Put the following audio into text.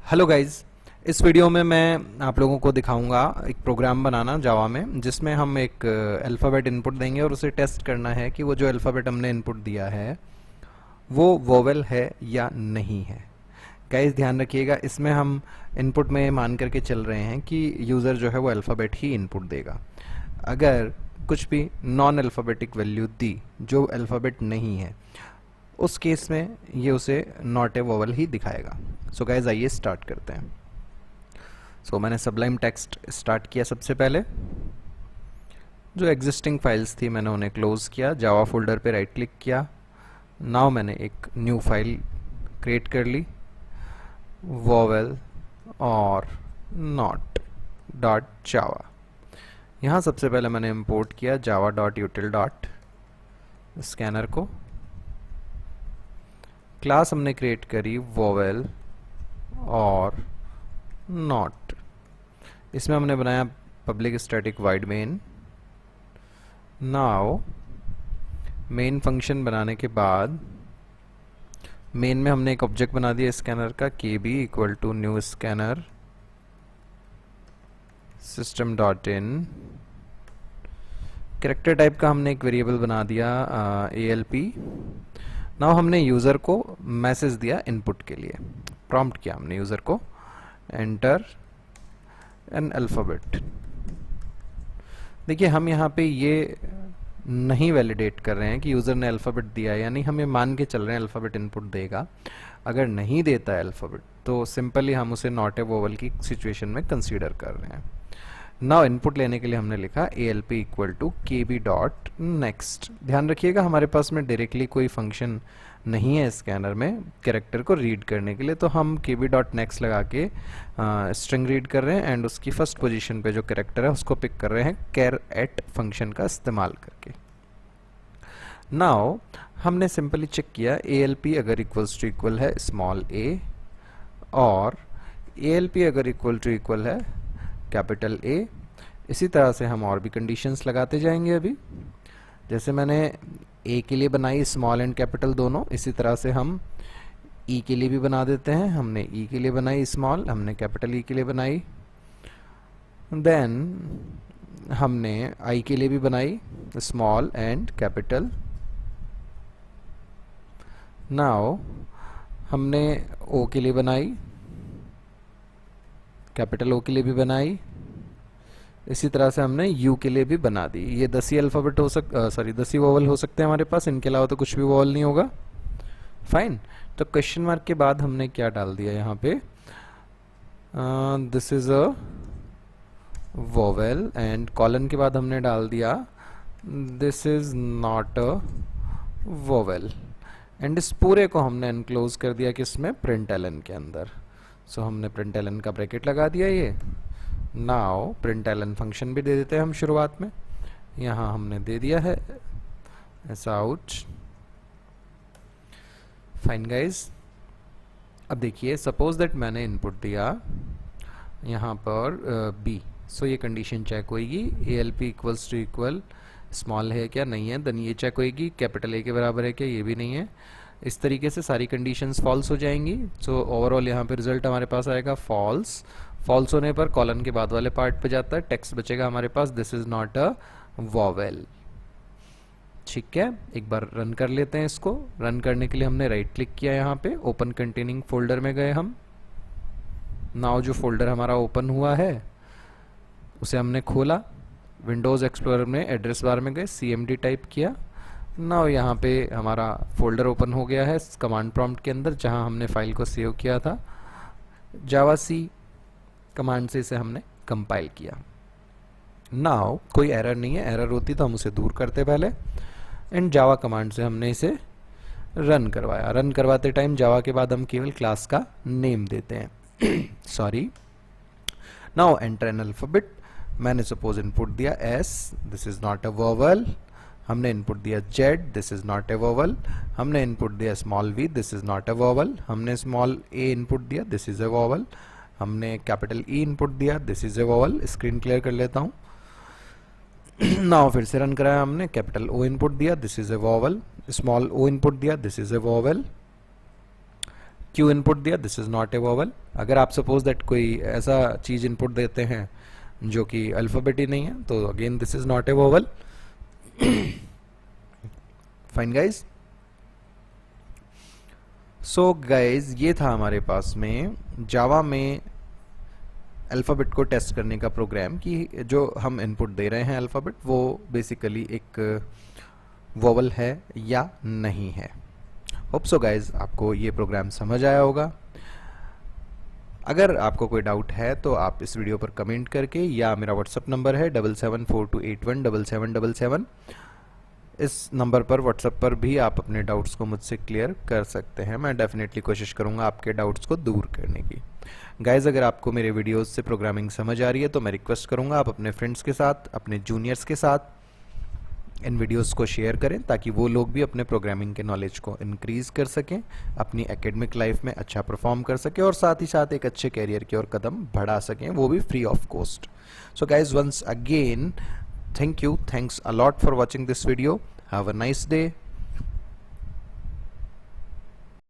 Hello guys. इस video में मैं आप लोगों को दिखाऊंगा एक प्रोग्राम बनाना जावा में, जिसमें हम एक अल्फ़ाबेट इनपुट देंगे और उसे टेस्ट करना है कि वो जो अल्फ़ाबेट हमने इनपुट दिया है वो वोवेल है या नहीं है। गाइस ध्यान रखिएगा, इसमें हम इनपुट में मान करके चल रहे हैं कि यूज़र जो है वो अल्फ़ाबेट ही इनपुट देगा। अगर कुछ भी नॉन अल्फ़ाबेटिक वैल्यू दी जो अल्फ़ाबेट नहीं है, उस केस में ये उसे नॉट ए वोवेल ही दिखाएगा। सो गाइस आइए स्टार्ट करते हैं। मैंने सबलाइम टेक्स्ट स्टार्ट किया। सबसे पहले जो एग्जिस्टिंग फाइल्स थी मैंने उन्हें क्लोज किया, जावा फोल्डर पे राइट क्लिक किया। नाउ मैंने एक न्यू फाइल क्रिएट कर ली, वोवेल और नॉट डॉट जावा। यहाँ सबसे पहले मैंने इंपोर्ट किया जावा डॉट यूटिल डॉट स्कैनर को। क्लास हमने क्रिएट करी वोवेल और नॉट। इसमें हमने बनाया public static wide main. Now main function बनाने के बाद मेन में हमने एक ऑब्जेक्ट बना दिया स्कैनर का, kb equal to new scanner system dot in. Character type का हमने एक वेरिएबल बना दिया alp। नाउ हमने यूज़र को मैसेज दिया इनपुट के लिए, प्रॉम्प्ट किया हमने यूज़र को एंटर एन अल्फ़ाबेट। देखिए हम यहाँ पे ये नहीं वैलिडेट कर रहे हैं कि यूज़र ने अल्फ़ाबेट दिया है या नहीं, हम ये मान के चल रहे हैं अल्फ़ाबेट इनपुट देगा। अगर नहीं देता है अल्फ़ाबेट तो सिंपली हम उसे नॉट ए वोवेल की सिचुएशन में कंसीडर कर रहे हैं। नाउ इनपुट लेने के लिए हमने लिखा alp equal to kb dot next. ध्यान रखिएगा हमारे पास में डायरेक्टली कोई फंक्शन नहीं है स्कैनर में कैरेक्टर को रीड करने के लिए, तो हम kb डॉट नेक्स्ट लगा के स्ट्रिंग रीड कर रहे हैं एंड उसकी फर्स्ट पोजीशन पे जो कैरेक्टर है उसको पिक कर रहे हैं कैर एट फंक्शन का इस्तेमाल करके। नाउ हमने सिंपली चेक किया alp अगर इक्वल्स टू इक्वल है स्मॉल a और alp अगर इक्वल टू इक्वल है कैपिटल A। इसी तरह से हम और भी कंडीशंस लगाते जाएंगे। अभी जैसे मैंने A के लिए बनाई स्मॉल एंड कैपिटल दोनों, इसी तरह से हम E के लिए भी बना देते हैं। हमने E के लिए बनाई स्मॉल, हमने कैपिटल E के लिए बनाई। देन हमने I के लिए भी बनाई स्मॉल एंड कैपिटल। नाउ हमने O के लिए बनाई, कैपिटल O के लिए भी बनाई। इसी तरह से हमने U के लिए भी बना दी। ये 10 ही अल्फ़ाबेट हो 10 ही वोवेल हो सकते हैं हमारे पास, इनके अलावा तो कुछ भी वोवेल नहीं होगा। फाइन। तो क्वेश्चन मार्क के बाद हमने क्या डाल दिया यहाँ पे, this is a vowel and colon के बाद हमने डाल दिया this is not a vowel and इस पूरे को हमने एनक्लोज कर दिया किसमें, प्रिंटलन के अंदर। सो हमने प्रिंटलन का ब्रैकेट लगा दिया ये। नाउ प्रिंटलन फंक्शन भी दे देते हैं हम शुरुआत में। यहाँ हमने दे दिया है ऐसा आउट। फाइन गाइज, अब देखिए सपोज दैट मैंने इनपुट दिया यहाँ पर b। सो ये कंडीशन चेक होएगी alp equals to equal small है क्या, नहीं है, देन ये चेक होएगी कैपिटल A के बराबर है क्या, ये भी नहीं है। इस तरीके से सारी कंडीशंस फॉल्स हो जाएंगी। सो ओवरऑल यहाँ पे रिजल्ट हमारे पास आएगा फॉल्स। फॉल्स होने पर कॉलन के बाद वाले पार्ट पे जाता है, टेक्स्ट बचेगा हमारे पास this is not a vowel. ठीक है, एक बार रन कर लेते हैं इसको। रन करने के लिए हमने राइट क्लिक किया, यहाँ पे ओपन कंटेनिंग फोल्डर में गए हम। नाउ जो फोल्डर हमारा ओपन हुआ है उसे हमने खोला, विंडोज़ एक्सप्लोरर में एड्रेस बार में गए, cmd टाइप किया। नाउ यहाँ पे हमारा फोल्डर ओपन हो गया है कमांड प्रॉम्प्ट के अंदर, जहाँ हमने फाइल को सेव किया था। जावा सी कमांड से इसे हमने कंपाइल किया। नाउ कोई एरर नहीं है, एरर होती तो हम उसे दूर करते पहले। एंड जावा कमांड से हमने इसे रन करवाया। रन करवाते टाइम जावा के बाद हम केवल क्लास का नेम देते हैं sorry. Now enter an alphabet. मैंने सपोज इनपुट दिया S, this is not a vowel. हमने इनपुट दिया Z, this is not a vowel. हमने इनपुट दिया small v, this is not a vowel. हमने स्मॉल a इनपुट दिया, this is a vowel. हमने capital E input दिया, this is a vowel. Screen clear कर लेता हूँ नाउ फिर से रन कराया हमने, कैपिटल O इनपुट दिया, this is a vowel. Small o input दिया, this is a vowel. Q input दिया, this is not a vowel. अगर आप सपोज दैट कोई ऐसा चीज इनपुट देते हैं जो कि अल्फाबेट ही नहीं है, तो again this is not a vowel. Fine guys. So guys ये था हमारे पास में जावा में अल्फ़ाबेट को टेस्ट करने का प्रोग्राम कि जो हम इनपुट दे रहे हैं अल्फ़ाबेट वो बेसिकली एक वोवल है या नहीं है। होप सो गाइज आपको ये प्रोग्राम समझ आया होगा। अगर आपको कोई डाउट है तो आप इस वीडियो पर कमेंट करके, या मेरा व्हाट्सअप नंबर है 7742817777, इस नंबर पर व्हाट्सएप पर भी आप अपने डाउट्स को मुझसे क्लियर कर सकते हैं। मैं डेफिनेटली कोशिश करूंगा आपके डाउट्स को दूर करने की। गाइज अगर आपको मेरे वीडियोस से प्रोग्रामिंग समझ आ रही है तो मैं रिक्वेस्ट करूंगा आप अपने फ्रेंड्स के साथ, अपने जूनियर्स के साथ इन वीडियोस को शेयर करें ताकि वो लोग भी अपने प्रोग्रामिंग के नॉलेज को इंक्रीज कर सकें, अपनी एकेडमिक लाइफ में अच्छा परफॉर्म कर सकें और साथ ही साथ एक अच्छे कैरियर की ओर कदम बढ़ा सकें, वो भी free of cost. So guys once again, thanks a lot for watching this video. Have a nice day.